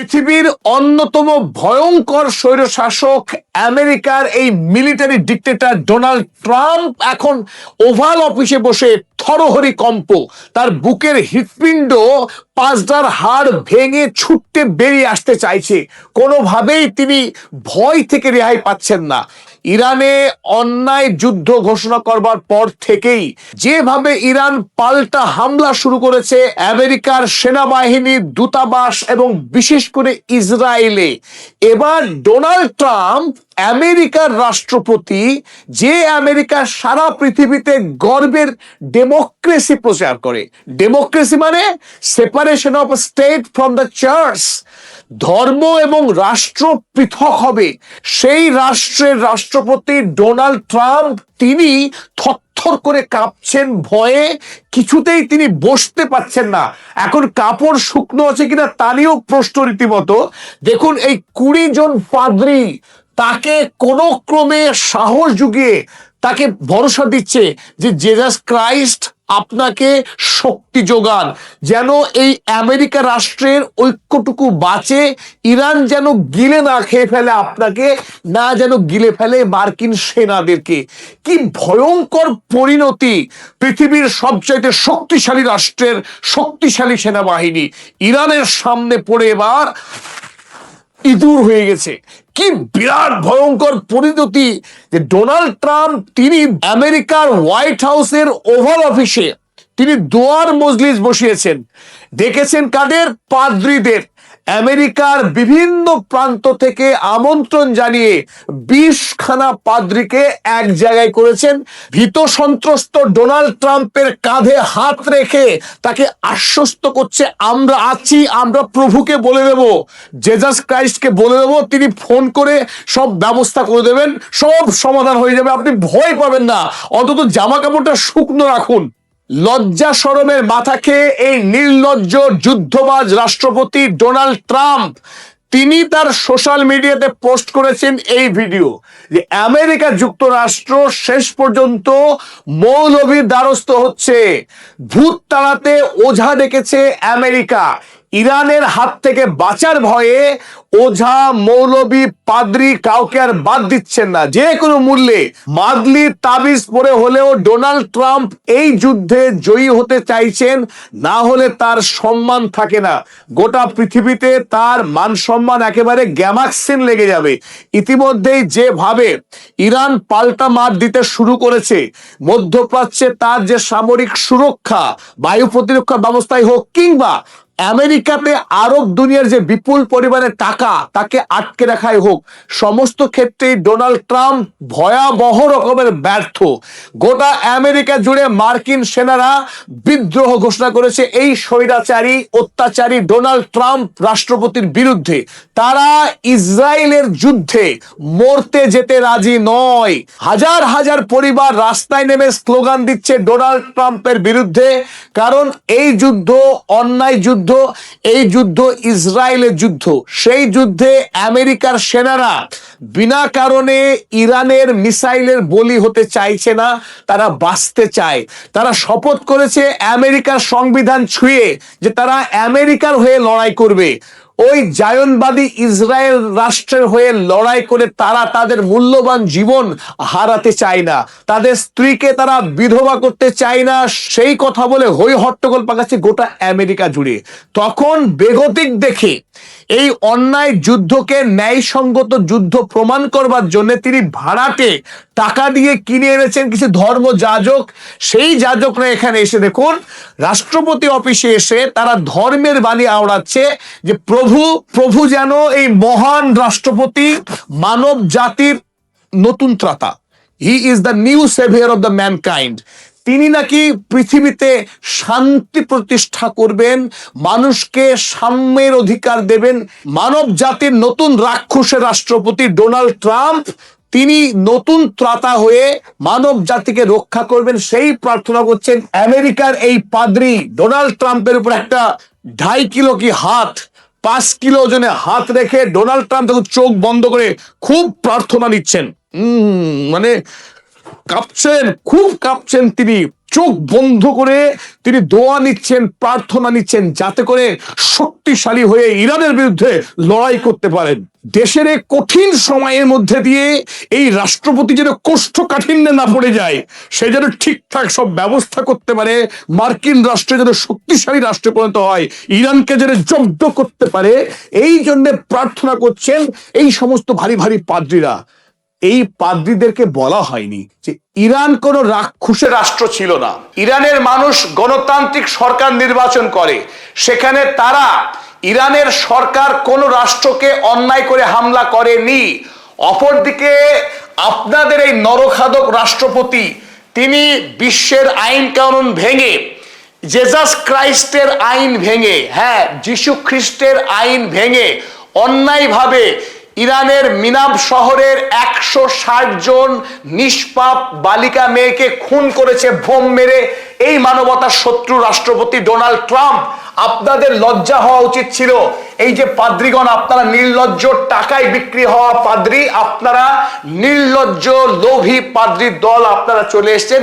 পৃথিবীর অন্যতম ভয়ঙ্কর স্বৈরশাসক আমেরিকার এই মিলিটারি ডিক্টেটর ডোনাল্ড ট্রাম্প এখন ওভাল অফিসে বসে থরহরি কম্প, তার বুকের হৃৎপিণ্ড পাঁচটার হাড় ভেঙে ছুটতে বেরিয়ে আসতে চাইছে। কোনোভাবেই তিনি ভয় থেকে রেহাই পাচ্ছেন না। ইরানে অন্যায় যুদ্ধ ঘোষণা করবার পর থেকেই যেভাবে ইরান পাল্টা হামলা শুরু করেছে আমেরিকার সেনাবাহিনীর দূতাবাস এবং বিশেষ করে ইসরায়েলে, এবার ডোনাল্ড ট্রাম্প আমেরিকার রাষ্ট্রপতি, যে আমেরিকা সারা পৃথিবীতে গর্বের ডেমোক্রেসি প্রচার করে। ডেমোক্রেসি মানে separation of state from the church, ধর্ম এবং রাষ্ট্র পৃথক হবে। সেই রাষ্ট্রের রাষ্ট্রপতি ডোনাল্ড ট্রাম্প তিনি থরথর করে কাঁপছেন ভয়ে, কিছুতেই তিনি বসতে পারছেন না। এখন কাপড় শুকনো আছে কিনা তা নিয়েও প্রশ্ন রীতিমতো। দেখুন, এই 20 জন পাদ্রী তাকে কোনো ক্রমে সাহস জুগিয়ে তাকে ভরসা দিচ্ছে যে জেসাস ক্রাইস্ট আপনাকে শক্তি যোগান, যেন এই আমেরিকা রাষ্ট্রের ঐক্যটুকু বাঁচে, ইরান যেন গিলে না খেয়ে ফেলে আপনাকে, না যেন গিলে ফেলে মার্কিন সেনাদেরকে। কি ভয়ঙ্কর পরিণতি! পৃথিবীর সবচাইতে শক্তিশালী রাষ্ট্রের শক্তিশালী সেনাবাহিনী ইরানের সামনে পড়ে এবার ইঁদুর হয়ে গেছে। কি বিরাট ভয়ঙ্কর পরিণতি যে ডোনাল্ড ট্রাম্প তিনি আমেরিকার হোয়াইট হাউসের ওভাল অফিসে তিনি দোয়ার মজলিস বসিয়েছেন। ডেকেছেন কাদের? পাদ্রীদের। আমেরিকার বিভিন্ন প্রান্ত থেকে আমন্ত্রণ জানিয়ে 20খানা পাদ্রীকে এক জায়গায় করেছেন। ভীত সন্ত্রস্ত ডোনাল্ড ট্রাম্পের কাঁধে হাত রেখে তাকে আশ্বস্ত করছে, আমরা আছি, আমরা প্রভুকে বলে দেব, জেসাস ক্রাইস্টকে বলে দেব, তিনি ফোন করে সব ব্যবস্থা করে দেবেন, সব সমাধান হয়ে যাবে, আপনি ভয় পাবেন না, অন্তত জামা কাপড়টা শুকনো রাখুন। লজ্জা শরমের মাথা খেয়ে এই নির্লজ্জ যুদ্ধবাজ রাষ্ট্রপতি ডোনাল্ড ট্রাম্প তিনি তার সোশ্যাল মিডিয়াতে পোস্ট করেছেন এই ভিডিও যে আমেরিকা যুক্তরাষ্ট্র শেষ পর্যন্ত মৌলভীর দ্বারস্থ হচ্ছে। ভূত তাড়াতে ওঝা ডেকেছে আমেরিকা। ইরানের হাত থেকে বাঁচার ভয়ে ওঝা, মৌলবী, পাদ্রী কাউকে আর বাদ দিচ্ছেন না। যে কোনো মূল্যে মাদলি তাবিজ পরে হলেও ডোনাল্ড ট্রাম্প এই যুদ্ধে জয়ী হতে চাইছেন, না হলে তার সম্মান থাকে না। গোটা পৃথিবীতে তার মান সম্মান একেবারে গ্যামাক্সিন লেগে যাবে। ইতিমধ্যেই যেভাবে ইরান পাল্টা মার দিতে শুরু করেছে, মধ্যপ্রাচ্যে তার যে সামরিক সুরক্ষা, বায়ু প্রতিরক্ষা ব্যবস্থাই হোক কিংবা আমেরিকাতে আরব দুনিয়ার যে বিপুল পরিমাণে টাকা তাকে আটকে রাখাই হোক, সমস্ত ক্ষেত্রেই ডোনাল্ড ট্রাম্প ভয়াবহ রকমের ব্যর্থ। গোটা আমেরিকা জুড়ে মার্কিন সেনারা বিদ্রোহ ঘোষণা করেছে এই স্বৈরাচারী অত্যাচারী ডোনাল্ড ট্রাম্প রাষ্ট্রপতির বিরুদ্ধে। তারা ইসরায়েলের যুদ্ধে মরতে যেতে রাজি নয়। হাজার হাজার পরিবার রাস্তায় নেমে স্লোগান দিচ্ছে ডোনাল্ড ট্রাম্পের বিরুদ্ধে, কারণ এই যুদ্ধ অন্যায় যুদ্ধ, এই যুদ্ধ ইসরায়েলের যুদ্ধ। সেই যুদ্ধে আমেরিকার সেনারা বিনা কারণে ইরানের মিসাইলের বলি হতে চাইছে না, তারা বাঁচতে চায়। তারা শপথ করেছে আমেরিকার সংবিধান ছুঁয়ে যে তারা আমেরিকার হয়ে লড়াই করবে। ওই জায়নবাদী ইসরায়েল রাষ্ট্রের হয়ে লড়াই করে তারা তাদের মূল্যবান জীবন হারাতে চায় না, তাদের স্ত্রীকে তারা বিধবা করতে চায় না। সেই কথা বলে হই হট্টগোল পাকাচ্ছে গোটা আমেরিকা জুড়ে। তখন বেগতিক দেখে এই অন্যায় যুদ্ধকে ন্যায়সঙ্গত যুদ্ধ প্রমাণ করবার জন্য তিনি ভাড়াটে টাকা দিয়ে কিনে এনেছেন কিছু ধর্ম যাজক। সেই যাজকরা এখানে এসে দেখুন রাষ্ট্রপতি অফিসে এসে তারা ধর্মের বাণী আওড়াচ্ছে যে প্রভু যেন এই মহান রাষ্ট্রপতি মানব জাতির নতুন ত্রাতা, he is the new saviour of the mankind. তিনি নাকি পৃথিবীতে শান্তি প্রতিষ্ঠা করবেন, মানুষকে সাম্যের অধিকার দেবেন। মানব জাতির নতুন রাক্ষসের রাষ্ট্রপতি ডোনাল্ড ট্রাম্প তিনি নতুন ত্রাতা হয়ে মানব জাতিকে রক্ষা করবেন, সেই প্রার্থনা করছেন। আমেরিকার এই পাদ্রী ডোনাল্ড ট্রাম্পের উপর একটা 2.5 কিলো কি হাত, 5 কিলো ওজনে হাত রেখে ডোনাল্ড ট্রাম্প তখন চোখ বন্ধ করে খুব প্রার্থনা নিচ্ছেন। মানে কাঁপছেন, খুব কাঁপছেন তিনি, চোখ বন্ধ করে তিনি দোয়া নিচ্ছেন, প্রার্থনা নিচ্ছেন যাতে করে শক্তিশালী হয়ে ইরানের বিরুদ্ধে লড়াই করতে পারেন। দেশের এই কঠিন সময়ের মধ্যে দিয়ে এই রাষ্ট্রপতি যেন কোষ্ঠকাঠিন্যে না পড়ে যায়, সে যেন ঠিকঠাক সব ব্যবস্থা করতে পারে, মার্কিন রাষ্ট্র যেন শক্তিশালী রাষ্ট্রে পরিণত হয়, ইরানকে যেন জব্দ করতে পারে, এই জন্য প্রার্থনা করছেন এই সমস্ত ভারী ভারী পাদ্রীরা। এই পাদ্রীদেরকে বলা হয়নি যে ইরান কোনো রাক্ষসের রাষ্ট্র ছিল না। ইরানের মানুষ গণতান্ত্রিক সরকার নির্বাচন করে, সেখানে তারা ইরানের সরকার কোন রাষ্ট্রকে অন্যায় করে হামলা করেনি। অপরদিকে আপনাদের এই নরখাদক রাষ্ট্রপতি তিনি বিশ্বের আইন কানুন ভেঙে, জেসাস ক্রাইস্টের আইন ভেঙে, হ্যাঁ যিশু খ্রিস্টের আইন ভেঙে অন্যায়ভাবে ইরানের মিনাব শহরের 160 জন নিষ্পাপ বালিকা মেয়েকে খুন করেছে বোম মেরে এই মানবতার শত্রু রাষ্ট্রপতি ডোনাল্ড ট্রাম্প। আপনাদের লজ্জা হওয়া উচিত ছিল। এই যে পাদ্রীগণ, আপনারা নির্লজ্জ, টাকায় বিক্রি হওয়া পাদ্রী, আপনারা নির্লজ্জ লোভী পাদ্রীর দল, আপনারা চলে এসেছেন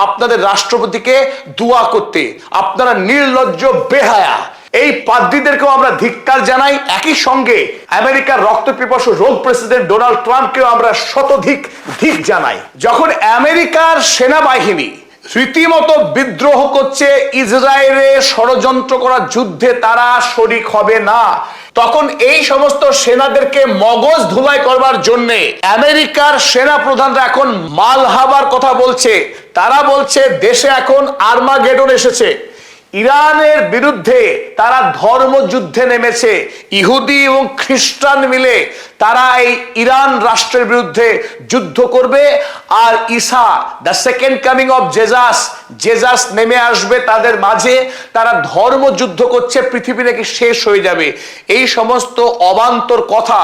আপনাদের রাষ্ট্রপতিকে দোয়া করতে। আপনারা নির্লজ্জ, বেহায়া। এই পাদ্রীদেরকেও আমরা ধিক্কার জানাই। একই সঙ্গে আমেরিকার রক্তপিপাসু রোগ প্রেসিডেন্ট ডোনাল্ড ট্রাম্পকেও আমরা শতধিক ধিক জানাই। যখন আমেরিকার সেনাবাহিনী রীতিমতো বিদ্রোহ করছে, ইসরায়েলে ষড়যন্ত্র করা যুদ্ধে তারা শরিক হবে না, তখন এই সমস্ত সেনাদেরকে মগজ ধুলাই করবার জন্য আমেরিকার সেনা প্রধানরা এখন মালহাবার কথা বলছে। তারা বলছে দেশে এখন আর্মাগেডন এসেছে, ইরানের বিরুদ্ধে তারা ধর্মযুদ্ধে নেমেছে। ইহুদি এবং খ্রিস্টান মিলে তারা এই ইরান রাষ্ট্রের বিরুদ্ধে যুদ্ধ করবে। আর Isa, the second coming of Jesus নেমে আসবে তাদের মাঝে। তারা ধর্মযুদ্ধ করছে, পৃথিবী নাকি শেষ হয়ে যাবে। এই সমস্ত অবান্তর কথা,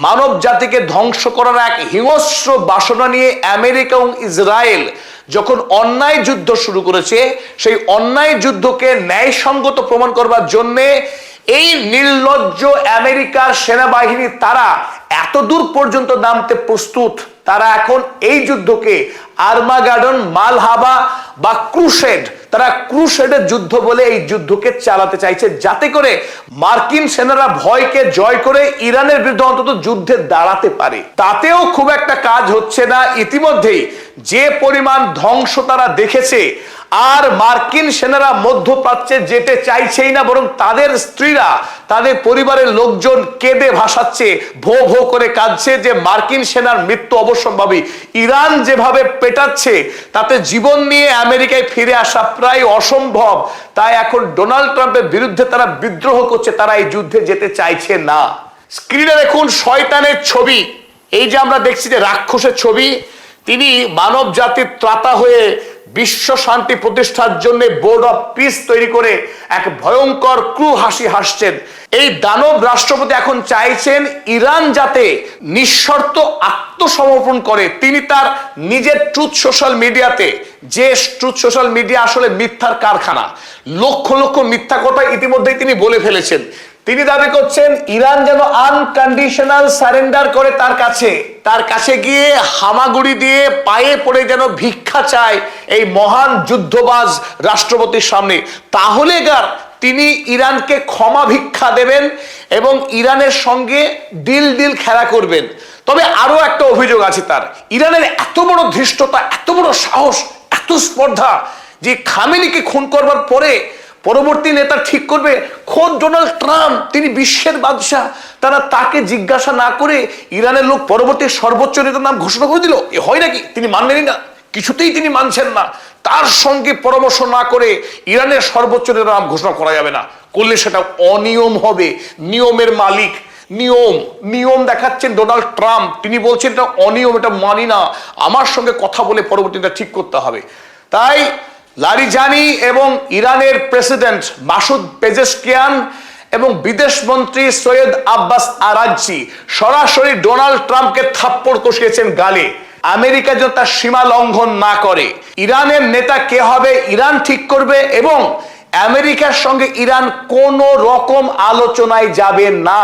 মানব জাতিকে ধ্বংস করার এক হিংস্র বাসনা নিয়ে আমেরিকা এবং ইসরায়েল যখন অন্যায় যুদ্ধ শুরু করেছে, সেই অন্যায় যুদ্ধকে ন্যায়সঙ্গত প্রমাণ করবার জন্যে এই নির্লজ্জ আমেরিকার সেনাবাহিনী তারা এত দূর পর্যন্ত নামতে প্রস্তুত। তারা এখন এই যুদ্ধকে আর্মাগাডন, মালহাবা বা ক্রুসেড, তারা ক্রুসেডের যুদ্ধ বলে এই যুদ্ধকে চালাতে চাইছে, যাতে করে মার্কিন সেনারা ভয়কে জয় করে ইরানের বিরুদ্ধে অন্তত যুদ্ধে দাঁড়াতে পারে। তাতেও খুব একটা কাজ হচ্ছে না। ইতিমধ্যেই যে পরিমাণ ধ্বংস তারা দেখেছে, আর মার্কিন সেনারা মধ্যপ্রাচ্যে যেতে চাইছেই না, বরং তাদের স্ত্রীরা, তাদের পরিবারের লোকজন কেঁদে ভাসাচ্ছে, ভো ভো করে কাঁদছে যে মার্কিন সেনার মৃত্যু অবশ্যম্ভাবী। ইরান যেভাবে পেটাচ্ছে তাতে জীবন নিয়ে আমেরিকায় ফিরে আসা প্রায় অসম্ভব। তাই এখন ডোনাল্ড ট্রাম্পের বিরুদ্ধে তারা বিদ্রোহ করছে, তারা এই যুদ্ধে যেতে চাইছে না। স্ক্রিনে দেখুন শয়তানের ছবি। এই যে আমরা দেখছি যে রাক্ষসের ছবি, তিনি মানব জাতির ত্রাতা হয়ে বিশ্ব শান্তি প্রতিষ্ঠার জন্য বোর্ড অফ পিস তৈরি করে এক ভয়ঙ্কর ক্রু হাসি হাসছেন। এই দানব রাষ্ট্রপতি এখন চাইছেন ইরান যাতে নিঃশর্ত আত্মসমর্পণ করে। তিনি তার নিজের ট্রুথ সোশ্যাল মিডিয়াতে, যে ট্রুথ সোশ্যাল মিডিয়া আসলে মিথ্যার কারখানা, লক্ষ লক্ষ মিথ্যা কথা ইতিমধ্যেই তিনি বলে ফেলেছেন। তিনি দাবি করছেন ইরান যেন আনকন্ডিশনাল সারেন্ডার করে তার কাছে গিয়ে হামাগুড়ি দিয়ে পায়ে পড়ে যেন ভিক্ষা চায় এই মহান যুদ্ধবাজ রাষ্ট্রপতির সামনে। তাহলে তিনি ইরানকে ক্ষমা ভিক্ষা দেবেন এবং ইরানের সঙ্গে ডিল খেলা করবেন। তবে আরো একটা অভিযোগ আছে তার। ইরানের এত বড় ধৃষ্টতা, এত বড় সাহস, এত স্পর্ধা যে খামেনিকে খুন করবার পরে পরবর্তী নেতা ঠিক করবে খোদ ডোনাল্ড ট্রাম্প, তিনি বিশ্বের বাদশাহ। তারা তাকে জিজ্ঞাসা না করে ইরানের লোক পরবর্তী সর্বোচ্চ নেতার নাম ঘোষণা করে দিল। এ হয় নাকি? তিনি মানলেনই না, কিছুতেই তিনি মানছেন না। তার সঙ্গে পরামর্শ না করে ইরানের সর্বোচ্চ নেতার নাম ঘোষণা করা যাবে না, করলে সেটা অনিয়ম হবে। নিয়মের মালিক, নিয়ম দেখাচ্ছেন ডোনাল্ড ট্রাম্প। তিনি বলছেন এটা অনিয়ম, এটা মানি না, আমার সঙ্গে কথা বলে পরবর্তীটা ঠিক করতে হবে। তাই লারিজানি এবং ইরানের প্রেসিডেন্ট মাসুদ পেজেশকিয়ান এবং বিদেশ মন্ত্রী সৈয়দ আব্বাস আরাগচি সরাসরি ডোনাল্ড ট্রাম্পকে থাপ্পড় কষিয়েছেন গালে। আমেরিকা যেন তার সীমা লঙ্ঘন না করে। ইরানের নেতা কে হবে ইরান ঠিক করবে, এবং আমেরিকার সঙ্গে ইরান কোন রকম আলোচনায় যাবে না।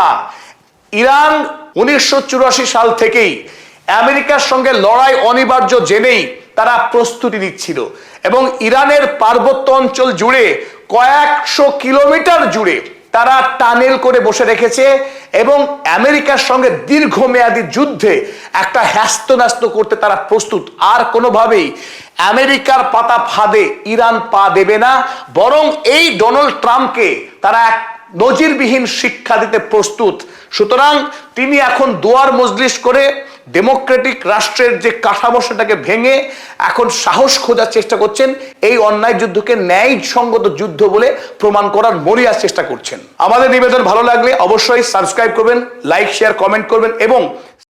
ইরান 1984 সাল থেকেই আমেরিকার সঙ্গে লড়াই অনিবার্য জেনেই তারা প্রস্তুতি নিচ্ছিল এবং ইরানের পার্বত্য অঞ্চল জুড়ে কয়েকশো কিলোমিটার জুড়ে তারা টানেল করে বসে রেখেছে এবং আমেরিকার সঙ্গে দীর্ঘমেয়াদী যুদ্ধে একটা হ্যাস্তন্যাস্ত করতে তারা প্রস্তুত। আর কোনোভাবেই আমেরিকার পাতা ফাঁদে ইরান পা দেবে না, বরং এই ডোনাল্ড ট্রাম্পকে তারা এক নজিরবিহীন শিক্ষা দিতে প্রস্তুত। সুতরাং তিনি এখন দুয়ার মজলিস করে ডেমোক্রেটিক রাষ্ট্রের যে কাঠামো সেটাকে ভেঙে এখন সাহস খোঁজার চেষ্টা করছেন, এই অন্যায় যুদ্ধকে ন্যায়সঙ্গত যুদ্ধ বলে প্রমাণ করার মরিয়া চেষ্টা করছেন। আমাদের নিবেদন ভালো লাগলে অবশ্যই সাবস্ক্রাইব করবেন, লাইক শেয়ার কমেন্ট করবেন এবং